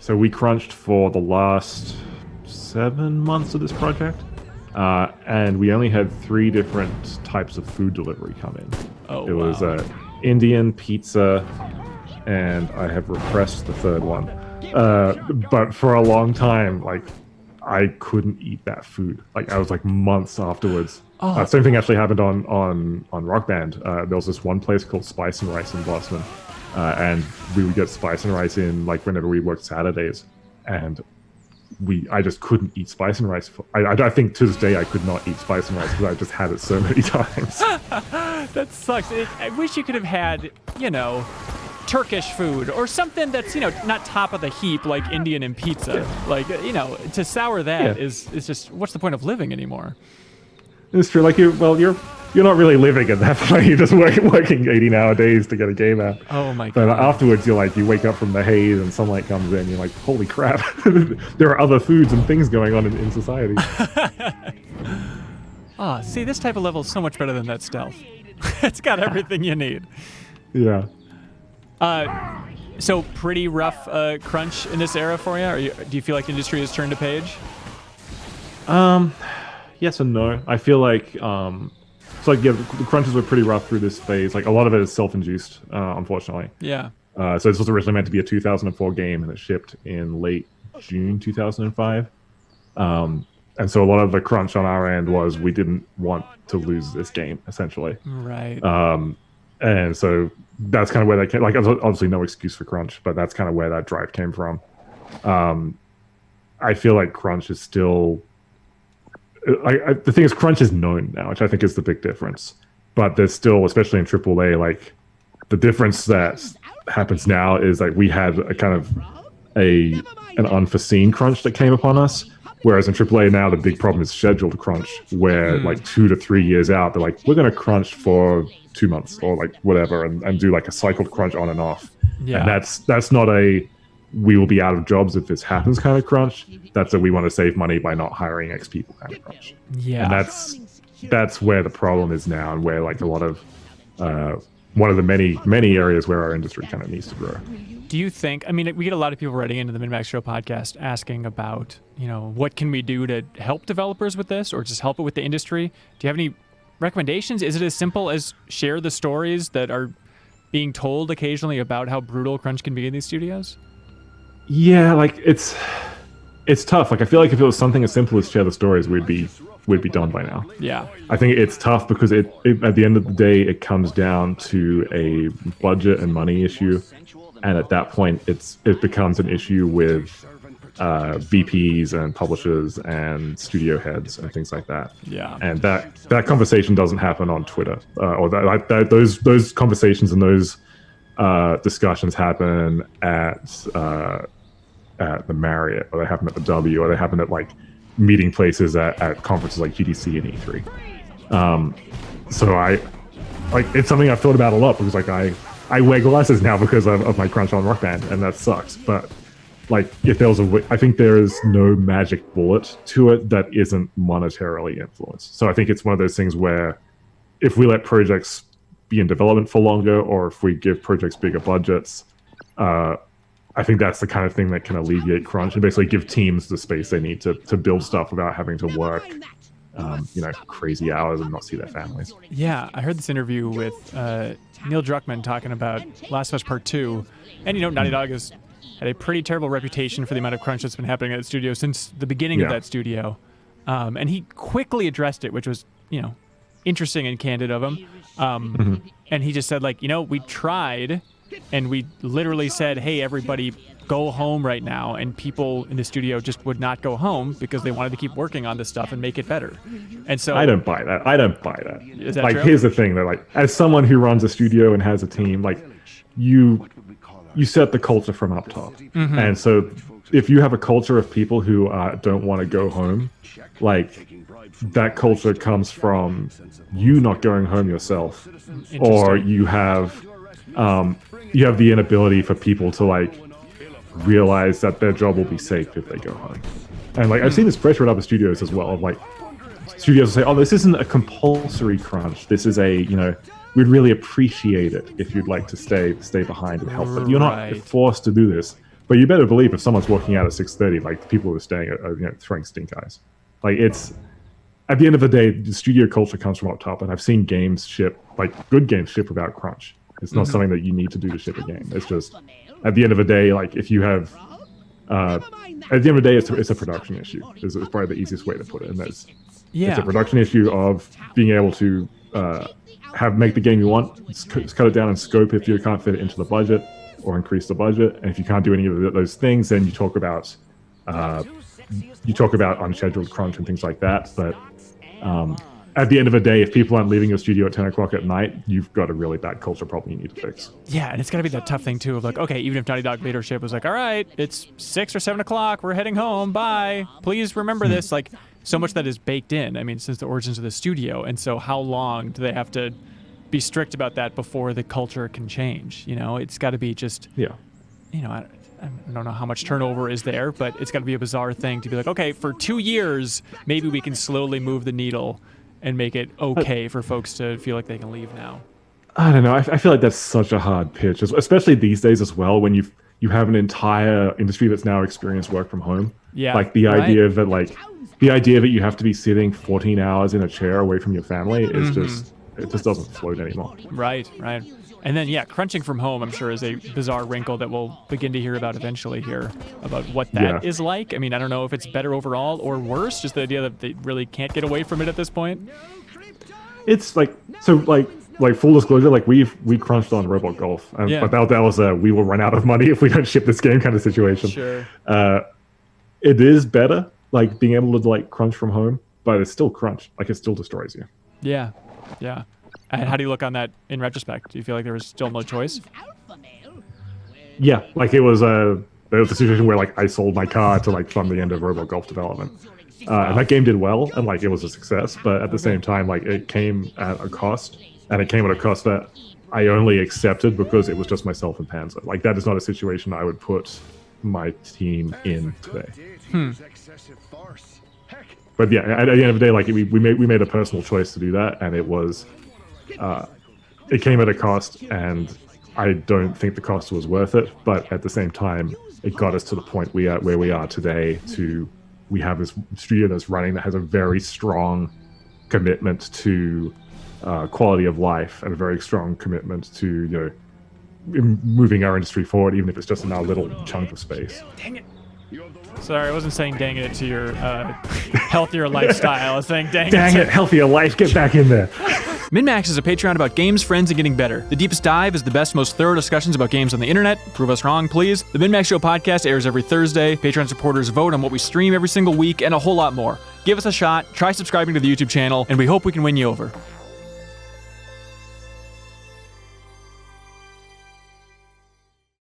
So we crunched for the last 7 months of this project, and we only had 3 different types of food delivery come in. Oh, it was Indian, pizza, and I have repressed the third one. But for a long time, like, I couldn't eat that food. Like, I was like months afterwards. Same thing actually happened on Rock Band. There was this one place called Spice and Rice in Boston, and we would get spice and rice in like whenever we worked Saturdays, and I just couldn't eat spice and rice. I think to this day I could not eat spice and rice because I just had it so many times. That sucks. I wish you could have had, Turkish food or something that's, not top of the heap like Indian and pizza. Yeah. Like, to sour that is just, what's the point of living anymore? It's true. Like, you're not really living at that point. You're just working 18-hour days to get a game out. Oh my god! But afterwards, you wake up from the haze and sunlight comes in. You're like, holy crap! There are other foods and things going on in society. See, this type of level is so much better than that stealth. It's got everything you need. Yeah. So pretty rough crunch in this era for you? Do you feel like the industry has turned a page? Yes and no. I feel like the crunches were pretty rough through this phase. Like, a lot of it is self-induced, unfortunately. Yeah. So this was originally meant to be a 2004 game, and it shipped in late June 2005. And so a lot of the crunch on our end was we didn't want to lose this game, essentially. Right. And so that's kind of where that came. Like, obviously no excuse for crunch, but that's kind of where that drive came from. I feel like crunch is still... the thing is, crunch is known now, which I think is the big difference. But there's still, especially in AAA, like, the difference that happens now is like we had a kind of an unforeseen crunch that came upon us. Whereas in AAA now, the big problem is scheduled crunch, where like 2 to 3 years out, they're like, we're going to crunch for 2 months or like whatever, and do like a cycled crunch on and off. Yeah. And that's not a we will be out of jobs if this happens kind of crunch. That's a we want to save money by not hiring X people kind of crunch. Yeah. And that's where the problem is now, and where like a lot of one of the many areas where our industry kind of needs to grow. Do you think, we get a lot of people writing into the MinnMax Show podcast asking about, what can we do to help developers with this or just help it with the industry? Do you have any recommendations? Is it as simple as share the stories that are being told occasionally about how brutal crunch can be in these studios? Yeah, like it's tough. Like, I feel like if it was something as simple as share the stories, we'd be done by now. Yeah. I think it's tough because it at the end of the day, it comes down to a budget and money issue. And at that point, it becomes an issue with VPs and publishers and studio heads and things like that. Yeah. And that conversation doesn't happen on Twitter, or those conversations and those discussions happen at the Marriott, or they happen at the W, or they happen at like meeting places at conferences like GDC and E3. So it's something I've thought about a lot, because like I wear glasses now because of my crunch on Rock Band, and that sucks. But like, if there was I think there is no magic bullet to it that isn't monetarily influenced. So I think it's one of those things where if we let projects be in development for longer, or if we give projects bigger budgets, I think that's the kind of thing that can alleviate crunch and basically give teams the space they need to build stuff without having to work crazy hours and not see their families. Yeah, I heard this interview with Neil Druckmann talking about Last of Us Part 2. And, Naughty Dog has had a pretty terrible reputation for the amount of crunch that's been happening at the studio since the beginning of that studio. And he quickly addressed it, which was, interesting and candid of him. And he just said, we tried, and we literally said, hey, everybody, go home right now. And people in the studio just would not go home because they wanted to keep working on this stuff and make it better. And so I don't buy that. Is that like, true? Here's the thing, that like, as someone who runs a studio and has a team, like, you set the culture from up top. Mm-hmm. And so if you have a culture of people who don't want to go home, like, that culture comes from you not going home yourself, or you have the inability for people to like realize that their job will be safe if they go home. And like, I've seen this pressure at other studios as well, of like, studios will say, oh, this isn't a compulsory crunch, this is a, we'd really appreciate it if you'd like to stay behind and help, but you're not forced to do this. But you better believe if someone's walking out at 6:30, like the people who are staying are throwing stink eyes. Like it's at the end of the day, the studio culture comes from up top, and I've seen games ship, like good games ship without crunch. It's not something that you need to do to ship a game. It's just at the end of the day, like if you have at the end of the day, it's a production issue. Is probably the easiest way to put it. And it's a production issue of being able to make the game you want, cut it down in scope if you can't fit it into the budget, or increase the budget. And if you can't do any of those things, then you talk about unscheduled crunch and things like that. But at the end of the day, if people aren't leaving your studio at 10 o'clock at night, you've got a really bad culture problem you need to fix. Yeah, and it's got to be that tough thing, too, of like, okay, even if Naughty Dog leadership was like, all right, it's 6 or 7 o'clock, we're heading home, bye, please remember this. Like, so much that is baked in, I mean, since the origins of the studio. And so how long do they have to be strict about that before the culture can change? You know, it's got to be just, I don't know how much turnover is there, but it's got to be a bizarre thing to be like, okay, for 2 years, maybe we can slowly move the needle and make it okay for folks to feel like they can leave now. I don't know. I feel like that's such a hard pitch, especially these days as well, when you have an entire industry that's now experienced work from home. Yeah. Like the idea that you have to be sitting 14 hours in a chair away from your family is it just doesn't float anymore. Right. And then, crunching from home, I'm sure, is a bizarre wrinkle that we'll begin to hear about eventually here, about what that is like. I mean, I don't know if it's better overall or worse, just the idea that they really can't get away from it at this point. It's like full disclosure, like we crunched on Robot Golf, but that was we will run out of money if we don't ship this game kind of situation. Sure. It is better, like being able to like crunch from home, but it's still crunch. Like it still destroys you. Yeah. And how do you look on that in retrospect? Do you feel like there was still no choice? Yeah, like there was a situation where like I sold my car to like fund the end of Robot Golf development, and that game did well and like it was a success. But at the same time, like it came at a cost, and it came at a cost that I only accepted because it was just myself and Panzer. Like that is not a situation I would put my team in today. But yeah, at the end of the day, like we made a personal choice to do that, and it was. It came at a cost, and I don't think the cost was worth it. But at the same time, it got us to the point where we are today. We have this studio that's running that has a very strong commitment to quality of life and a very strong commitment to moving our industry forward, even if it's just in our little chunk of space. Dang it. Sorry, I wasn't saying dang it to your healthier lifestyle. I was saying dang it, healthier life, get back in there. MinnMax is a Patreon about games, friends, and getting better. The Deepest Dive is the best, most thorough discussions about games on the internet. Prove us wrong, please. The MinnMax Show podcast airs every Thursday. Patreon supporters vote on what we stream every single week, and a whole lot more. Give us a shot, try subscribing to the YouTube channel, and we hope we can win you over.